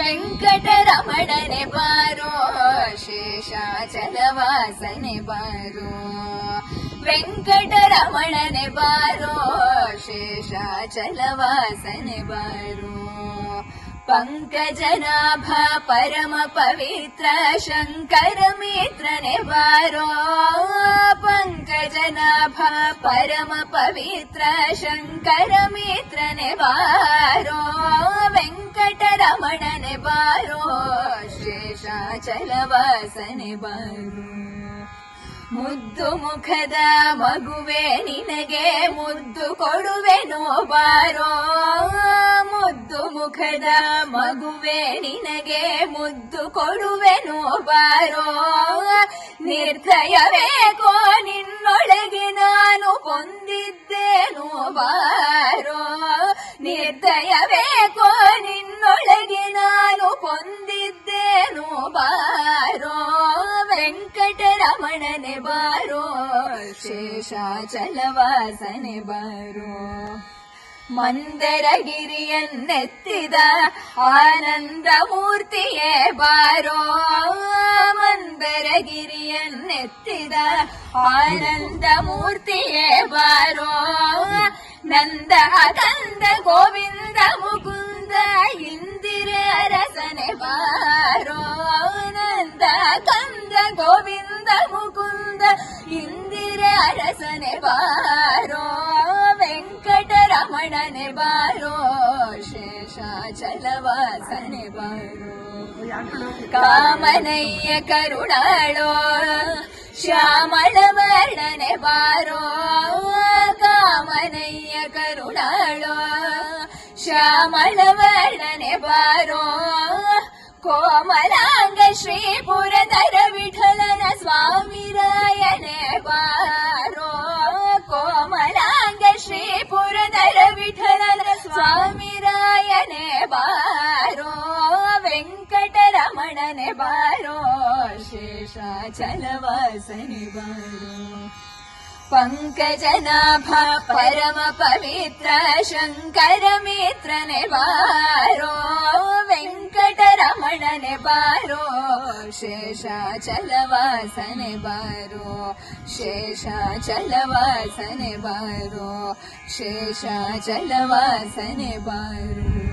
ವೆಂಕಟರಮಣನೆ ಬಾರೋ ಶೇಷಾಚಲವಾಸನೆ ಬಾರೋ ವೆಂಕಟರಮಣನೆ ಬಾರೋ ಶೇಷಾಚಲವಾಸನೆ ಬಾರೋ पंकजनाभ परम पवित्र शंकर मित्रने बारो पंकजनाभ परम पवित्र शंकर मित्रने बारो वेंकटरमणने बारो शेषाचलवासने बारो ಮುದ್ದು ಮುಖದ ಮಗುವೆ ನಿನಗೆ ಮುದ್ದು ಕೊಡುವೆನೋ ಬಾರೋ ಮುದ್ದು ಮುಖದ ಮಗುವೆ ನಿನಗೆ ಮುದ್ದು ಕೊಡುವೆನೋ ಬಾರೋ ನಿರ್ದಯವೇಕೋ ನಿನ್ನೊಳಗೆ ನಾನು ಹೊಂದಿದ್ದೇನೋ ಬಾರೋ ನಿರ್ದಯವೇಕೋ ನಿನ್ನೊಳಗೆ ನಾನು ಹೊಂದಿದ್ದೇನೋ ಬಾರೋ ವೆಂಕಟರಮಣನೆ ಬಾರೋ ಶೇಷಾಚಲವಾಸನೆ ಬಾರೋ ಮಂದರಗಿರಿಯನ್ನೆತ್ತಿದ ಆನಂದ ಮೂರ್ತಿಯೇ ಬಾರೋ ಮಂದರಗಿರಿಯನ್ನೆತ್ತಿದ ಆನಂದ ಮೂರ್ತಿಯೇ ಬಾರೋ ನಂದ ಕಂದ ಗೋವಿಂದ ಮುಕುಂದ ಇಂದಿರೆ ಅರಸನೆ ಬಾರೋ ನಂದ ಕಂದ ಗೋವಿಂದ ಮುಕುಂದ ಇಂದಿರೆ ಅರಸನೆ ಬಾರೋ ವೆಂಕಟರಮಣನೆ ಬಾರೋ ಶೇಷಾಚಲವಾಸನೆ ಬಾರೋ ಕಾಮನಯ್ಯ ಕರುಣಾಳೋ ಶ್ಯಾಮಳ ವರ್ಣನೆ ಬಾರೋ ಕಾಮನಯ್ಯ ಕರುಣಾಳೋ ಶ್ಯಾಮಳ ವರ್ಣನೆ ಬಾರೋ ಕೋಮಲಾಂಗ ಶ್ರೀ ಪುರಧರ ವಿಠಲನ ಸ್ವಾಮಿ ರಾಯನೆ ಬಾರೋ ಕೋಮಲಾಂಗ ಶ್ರೀ ಪುರಧರ ವಿಠಲನ ಸ್ವಾಮಿ ರಾಯನೆ ಬಾರೋ ವೆಂಕಟರಮಣನೆ ಬಾರೋ ಶೇಷಾಚಲವಾಸನೆ ಬಾರೋ पंकजनाभ परम पवित्र शंकर मित्रने बारो वेंकटरमणने बारो शेषाचलवासने बारो शेषाचलवासने बारो शेषाचलवासने बारो।